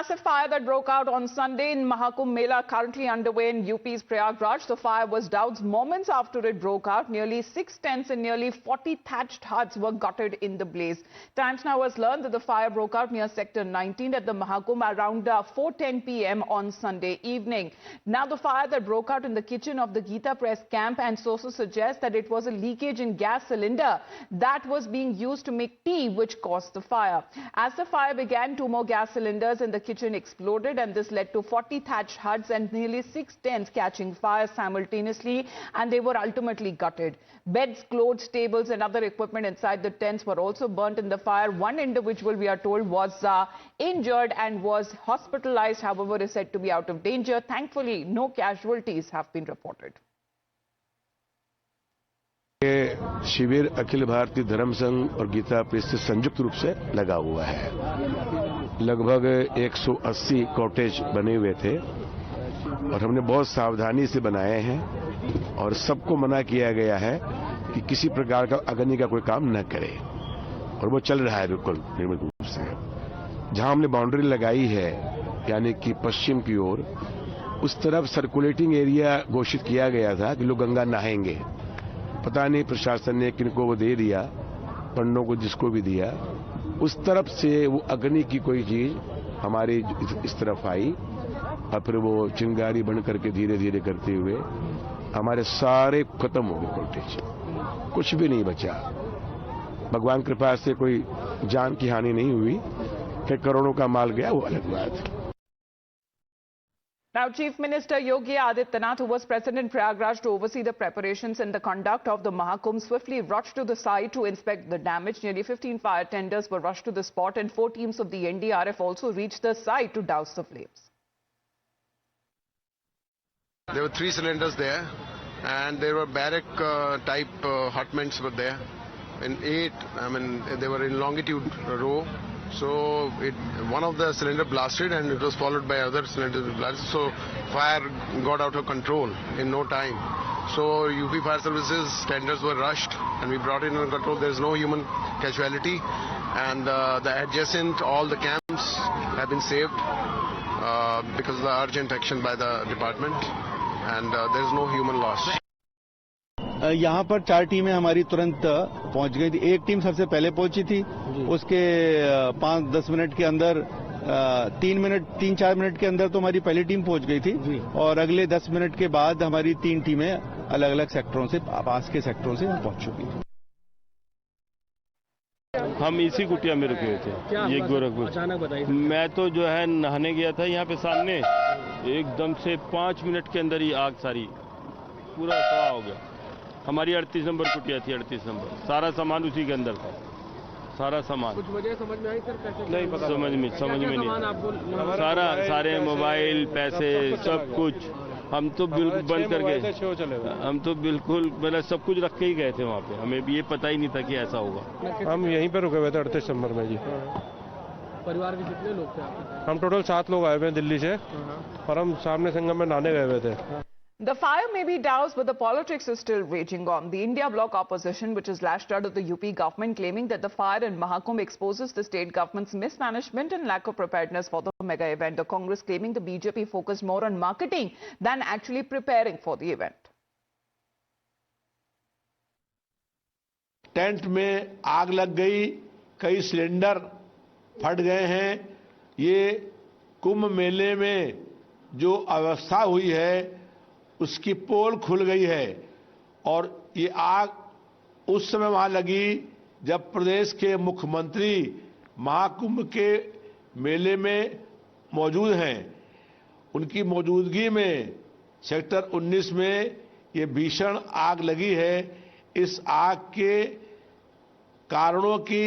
massive fire that broke out on Sunday in Mahakumbh Mela currently underway in UP's Prayagraj. The fire was doused moments after it broke out. Nearly 6 tents and nearly 40 thatched huts were gutted in the blaze. Times Now has learned that the fire broke out near Sector 19 at the Mahakumbh around 4:10 p.m. on Sunday evening. Now the fire that broke out in the kitchen of the Gita Press camp, and sources suggest that it was a leakage in gas cylinder that was being used to make tea which caused the fire. As the fire began, 2 more gas cylinders in the kitchen exploded, and this led to 40 thatched huts and nearly 6 tents catching fire simultaneously, and they were ultimately gutted. Beds, clothes, tables and other equipment inside the tents were also burnt in the fire. One individual, we are told, was injured and was hospitalized, however is said to be out of danger. Thankfully, no casualties have been reported. ये शिविर अखिल भारतीय धर्म संघ और Gita press से संयुक्त रूप से लगा हुआ है। लगभग 180 कॉटेज बने हुए थे और हमने बहुत सावधानी से बनाए हैं और सबको मना किया गया है कि किसी प्रकार का अग्नि का कोई काम न करे, और वो चल रहा है बिल्कुल नियमित रूप से। जहां हमने बाउंड्री लगाई है यानी कि पश्चिम की ओर, उस तरफ सर्कुलेटिंग एरिया घोषित किया गया था कि लोग गंगा नहाएंगे। पता नहीं प्रशासन ने किनको वो दे दिया, पंडों को जिसको भी दिया, उस तरफ से वो अग्नि की कोई चीज हमारी इस तरफ आई और फिर वो चिंगारी बन करके धीरे धीरे करते हुए हमारे सारे खत्म हो गए कॉटेज, कुछ भी नहीं बचा। भगवान कृपा से कोई जान की हानि नहीं हुई, कि करोड़ों का माल गया वो अलग बात है। Now, Chief Minister Yogi Adityanath, who was present in Prayagraj to oversee the preparations and the conduct of the Mahakumbh, swiftly rushed to the site to inspect the damage. Nearly 15 fire tenders were rushed to the spot, and 4 teams of the NDRF also reached the site to douse the flames. There were 3 cylinders there, and there were barrack type hotments were there. In 8, they were in longitude row. So one of the cylinder blasted and it was followed by other cylinders blasted. So fire got out of control in no time. So UP Fire Services tenders were rushed and we brought it under control. There is no human casualty, and the adjacent, all the camps have been saved because of the urgent action by the department, and there is no human loss. यहाँ पर 4 टीमें हमारी तुरंत पहुंच गई थी। एक team सबसे पहले पहुंची थी, उसके 5-10 मिनट के अंदर 3-4 मिनट के अंदर तो हमारी पहली टीम पहुंच गई थी, और अगले 10 मिनट के बाद हमारी 3 टीमें अलग अलग सेक्टरों से, पास के सेक्टरों से पहुंच चुकी थी। हम इसी कुटिया में रुके हुए थे, ये गोरखपुर। अचानक बताइए। मैं तो जो है नहाने गया था यहाँ पे सामने, एकदम से 5 मिनट के अंदर ही आग सारी पूरा तबाह हो गया। हमारी 38 नंबर कुटिया थी, 38 नंबर, सारा सामान उसी के अंदर था, सारा सामान। कुछ वजह समझ में आई सर? कैसे नहीं पता, समझ में नहीं। सारे मोबाइल, पैसे, सब कुछ हम तो बिल्कुल बंद कर गए। हम तो बिल्कुल मतलब सब कुछ रख के ही गए थे वहाँ पे, हमें भी ये पता ही नहीं था कि ऐसा होगा। हम यहीं पे रुके हुए थे 38 नंबर में जी। परिवार के कितने लोग थे आपके? हम टोटल 7 लोग आए हुए हैं दिल्ली से, और हम सामने संगम में नहाने गए हुए थे। The fire may be doused, but the politics is still raging on. The India Bloc opposition, which is lashed out at the UP government, claiming that the fire in Mahakumbh exposes the state government's mismanagement and lack of preparedness for the mega event. The Congress claiming the BJP focused more on marketing than actually preparing for the event. Tent में आग लग गई, कई cylinder फट गए हैं। ये कुंभ मेले में जो अवस्था हुई है उसकी पोल खुल गई है, और ये आग उस समय वहां लगी जब प्रदेश के मुख्यमंत्री महाकुंभ के मेले में मौजूद हैं। उनकी मौजूदगी में सेक्टर 19 में ये भीषण आग लगी है। इस आग के कारणों के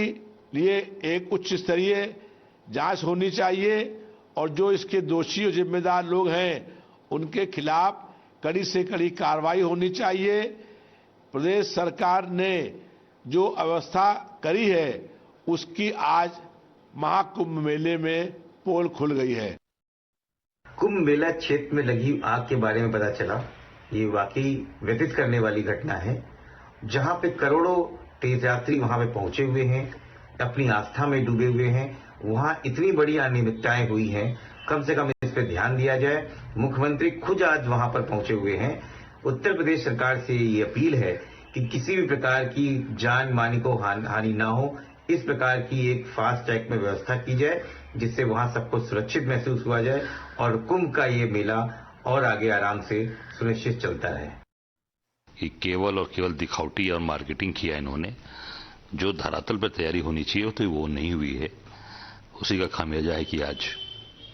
लिए एक उच्च स्तरीय जांच होनी चाहिए, और जो इसके दोषी और जिम्मेदार लोग हैं उनके खिलाफ कड़ी से कड़ी कार्रवाई होनी चाहिए। प्रदेश सरकार ने जो व्यवस्था करी है उसकी आज महाकुंभ मेले में पोल खुल गई है। कुंभ मेला क्षेत्र में लगी आग के बारे में पता चला, ये वाकई व्यथित करने वाली घटना है, जहां पे करोड़ों तीर्थयात्री वहां पे पहुंचे हुए हैं, अपनी आस्था में डूबे हुए हैं। वहां इतनी बड़ी अनियमितताएं हुई हैं कम से कम इस पर ध्यान दिया जाए। मुख्यमंत्री खुद आज वहां पर पहुंचे हुए हैं। उत्तर प्रदेश सरकार से ये अपील है कि किसी भी प्रकार की जान माल को हानि ना हो, इस प्रकार की एक फास्ट ट्रैक में व्यवस्था की जाए, जिससे वहां सबको सुरक्षित महसूस हुआ जाए और कुंभ का ये मेला और आगे आराम से सुनिश्चित चलता रहे। कि केवल और केवल दिखावटी और मार्केटिंग किया इन्होंने, जो धरातल पर तैयारी होनी चाहिए तो वो नहीं हुई है। उसी का खामियाजा है कि आज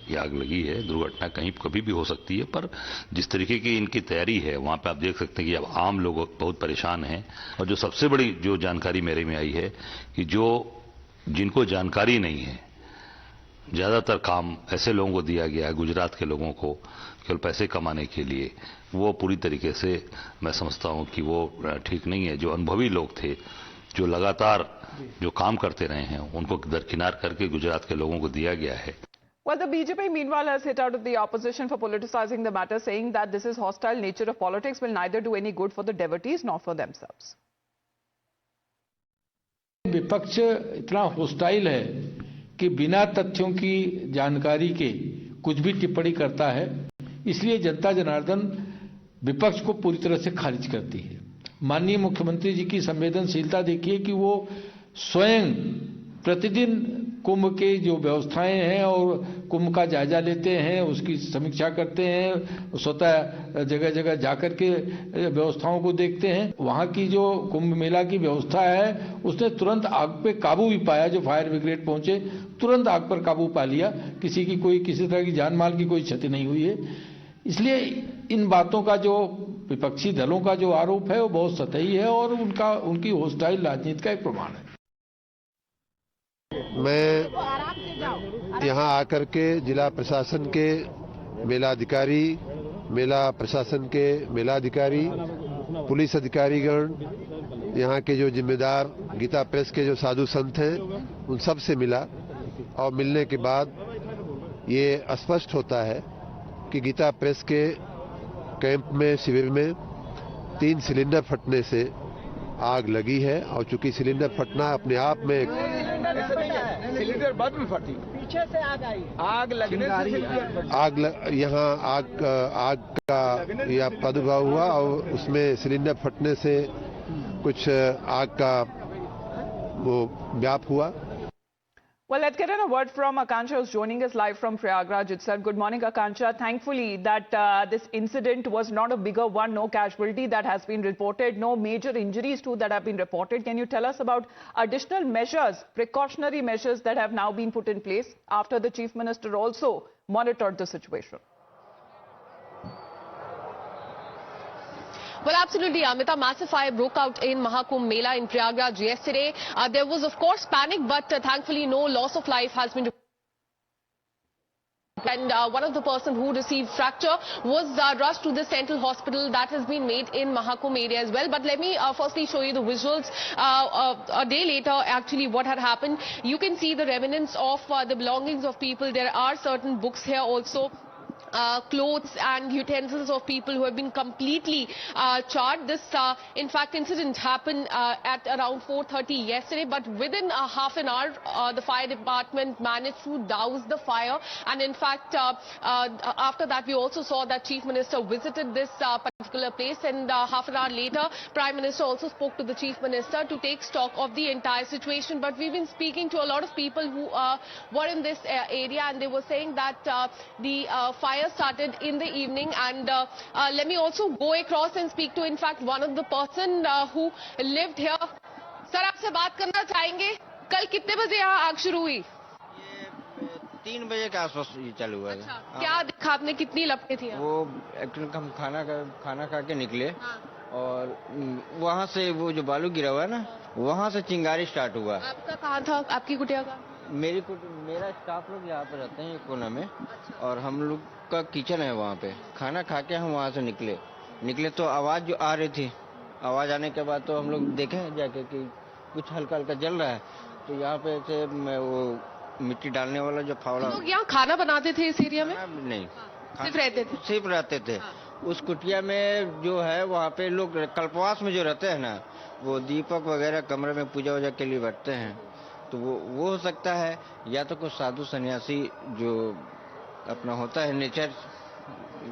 ये आग लगी है। दुर्घटना कहीं कभी भी हो सकती है, पर जिस तरीके की इनकी तैयारी है वहां पे आप देख सकते हैं कि अब आम लोग बहुत परेशान हैं। और जो सबसे बड़ी जो जानकारी मेरे में आई है कि जिनको जानकारी नहीं है, ज्यादातर काम ऐसे लोगों को दिया गया है, गुजरात के लोगों को केवल पैसे कमाने के लिए, वो पूरी तरीके से मैं समझता हूं कि वो ठीक नहीं है। जो अनुभवी लोग थे, जो लगातार जो काम करते रहे हैं, उनको दरकिनार करके गुजरात के लोगों को दिया गया है। Well, the BJP meanwhile has hit out at the opposition for politicizing the matter, saying that this is hostile nature of politics will neither do any good for the devotees nor for themselves. विपक्ष इतना hostile है कि बिना तथ्यों की जानकारी के कुछ भी टिप्पणी करता है, इसलिए जनता जनार्दन विपक्ष को पूरी तरह से खारिज करती है। माननीय मुख्यमंत्री जी की संवेदनशीलता देखिए कि वो स्वयं प्रतिदिन कुंभ के जो व्यवस्थाएं हैं और कुंभ का जायजा लेते हैं, उसकी समीक्षा करते हैं, स्वतः जगह जगह जाकर के व्यवस्थाओं को देखते हैं। वहां की जो कुंभ मेला की व्यवस्था है, उसने तुरंत आग पे काबू भी पाया। जो फायर ब्रिगेड पहुंचे, तुरंत आग पर काबू पा लिया। किसी तरह की जान माल की कोई क्षति नहीं हुई है। इसलिए इन बातों का जो विपक्षी दलों का जो आरोप है वो बहुत सतही है और उनकी होस्टाइल राजनीति का एक प्रमाण है। मैं यहाँ आकर के जिला प्रशासन के मेलाधिकारी, मेला प्रशासन के मेलाधिकारी, पुलिस अधिकारीगण, यहाँ के जो जिम्मेदार गीता प्रेस के जो साधु संत हैं, उन सब से मिला और मिलने के बाद ये स्पष्ट होता है कि गीता प्रेस के कैंप में, शिविर में 3 सिलेंडर फटने से आग लगी है। और चूंकि सिलेंडर फटना अपने आप में सिलेंडर बाद में फटी, पीछे से आग आई, आग लगने से यहाँ आग का यह प्रादुर्भाव हुआ और उसमें सिलेंडर फटने से कुछ आग का वो व्याप हुआ। Well, let's get in a word from Akanksha, who's joining us live from Prayagraj itself. Good morning, Akanksha. Thankfully that this incident was not a bigger one, no casualty that has been reported, no major injuries too that have been reported. Can you tell us about additional measures, precautionary measures that have now been put in place after the Chief Minister also monitored the situation? Well, absolutely, Amita. Massive fire broke out in Mahakumbh Mela in Prayagraj yesterday. There was, of course, panic, but thankfully no loss of life has been reported. And one of the person who received fracture was rushed to the central hospital that has been made in Mahakumbh area as well. But let me firstly show you the visuals. A day later, actually, what had happened. You can see the remnants of the belongings of people. There are certain books here also. Clothes and utensils of people who have been completely charred. This, in fact, incident happened at around 4:30 yesterday, but within half an hour, the fire department managed to douse the fire. And in fact, after that, we also saw that Chief Minister visited this particular place, and half an hour later, Prime Minister also spoke to the Chief Minister to take stock of the entire situation. But we've been speaking to a lot of people who were in this area, and they were saying that the fire started in the evening. And let me also go across and speak to, in fact, one of the person who lived here. Sir, आपसे बात करना चाहेंगे, कल कितने बजे यहाँ आग शुरू हुई? 3 बजे के आसपास ये चालू हुआ। अच्छा, क्या देखा आपने, कितनी लपटें थी? वो एक्चुअली हम खाना खा के निकले। हाँ। और वहाँ से वो जो बालू गिरा हुआ है ना, वहाँ से चिंगारी स्टार्ट हुआ। आपका कहाँ था, आपकी कुटिया का? मेरा स्टाफ लोग यहाँ पे रहते हैं कोना में। अच्छा। और हम लोग का किचन है वहाँ पे। खाना खा के हम वहाँ से निकले तो आवाज जो आ रही थी, आवाज आने के बाद तो हम लोग देखे जाके कि कुछ हल्का हल्का जल रहा है। तो यहाँ पे से वो मिट्टी डालने वाला जो फावड़ा। लोग यहाँ खाना बनाते थे इस एरिया में? नहीं, सिर्फ रहते थे। हाँ। उस कुटिया में जो है वहाँ पे लोग कल्पवास में जो रहते हैं ना, वो दीपक वगैरह कमरे में पूजा वूजा के लिए बैठते हैं। तो वो हो सकता है, या तो कुछ साधु सन्यासी जो अपना होता है नेचर,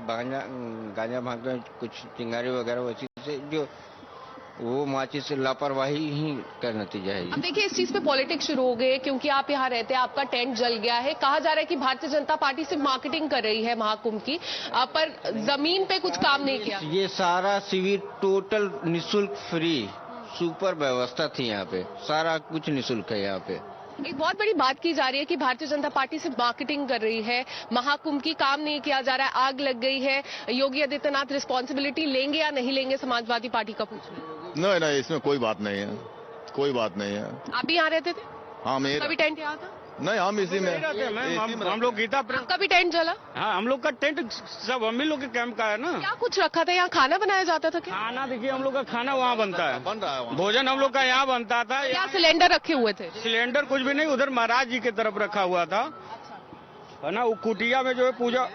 गांजा भांग में कुछ चिंगारी वगैरह वैसी से जो वो माचिस से लापरवाही ही का नतीजा है। अब देखिए इस चीज पे पॉलिटिक्स शुरू हो गए क्योंकि आप यहाँ रहते हैं, आपका टेंट जल गया है। कहा जा रहा है कि भारतीय जनता पार्टी सिर्फ मार्केटिंग कर रही है महाकुंभ की, पर जमीन पे कुछ काम नहीं किया। ये सारा शिविर टोटल निःशुल्क फ्री सुपर व्यवस्था थी यहाँ पे, सारा कुछ निःशुल्क है यहाँ पे। एक बहुत बड़ी बात की जा रही है कि भारतीय जनता पार्टी सिर्फ मार्केटिंग कर रही है, महाकुंभ की काम नहीं किया जा रहा है, आग लग गई है। योगी आदित्यनाथ रिस्पॉन्सिबिलिटी लेंगे या नहीं लेंगे समाजवादी पार्टी का पूछ रहे हैं। नहीं नहीं, इसमें कोई बात नहीं है, कोई बात नहीं है। आप भी यहाँ रहते थे? हाँ, मेरा कभी टेंट यहाँ था? नहीं, हम इसी में हम लोग गीता आपका भी टेंट जला? हाँ, हम लोग का टेंट सब हम ही लोग के कैंप का है ना। क्या कुछ रखा था यहाँ? खाना बनाया जाता था क्या? खाना देखिए, हम लोग का खाना वहाँ बनता है, बन रहा है। भोजन हम लोग का यहाँ बनता था। यहाँ सिलेंडर रखे हुए थे? सिलेंडर कुछ भी नहीं, उधर महाराज जी की तरफ रखा हुआ था, है ना। वो कुटिया में जो है पूजा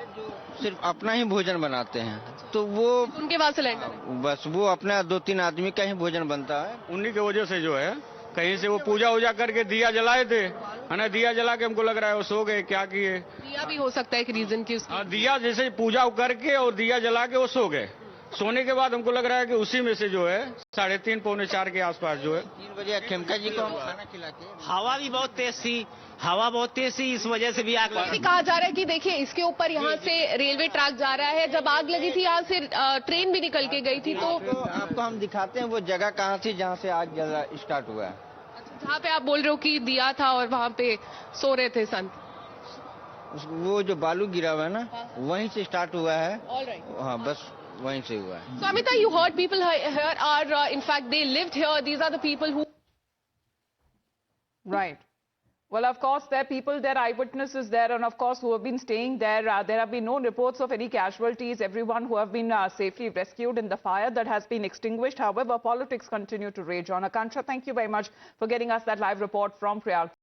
सिर्फ अपना ही भोजन बनाते हैं, तो वो उनके पास सिलेंडर, बस वो अपना 2-3 आदमी का ही भोजन बनता है। उन्हीं की वजह से जो है कहीं से वो पूजा वूजा करके दिया जलाए थे, है ना। दिया जला के हमको लग रहा है वो सो गए, क्या किए। दिया भी हो सकता है एक रीजन की उसकी। दिया जैसे पूजा करके और दिया जला के वो सो गए। सोने के बाद हमको लग रहा है कि उसी में से जो है 3:30 पौने 4 के आसपास जो है 3 बजे खेमका जी को खाना खिला के। हवा भी बहुत तेज थी, हवा बहुत तेज थी, इस वजह से भी आग लगी। कहा जा रहा है कि देखिए इसके ऊपर यहाँ से रेलवे ट्रैक जा रहा है, जब आग लगी थी यहाँ से ट्रेन भी निकल के गई थी। तो आपको हम दिखाते हैं वो जगह कहाँ थी जहाँ से आग जला स्टार्ट हुआ है। जहाँ पे आप बोल रहे हो कि दिया था और वहाँ पे सो रहे थे संत, वो जो बालू गिरा हुआ है ना, वहीं से स्टार्ट हुआ है। Alright. हाँ, बस वहीं से हुआ है। So Amita, you heard people here are in fact they lived here. These are the people who. Right. Well, of course, there are people, there are eyewitnesses there, and of course, who have been staying there. There have been no reports of any casualties. Everyone who have been safely rescued in the fire that has been extinguished. However, politics continue to rage on. Akansha, thank you very much for getting us that live report from Prayag.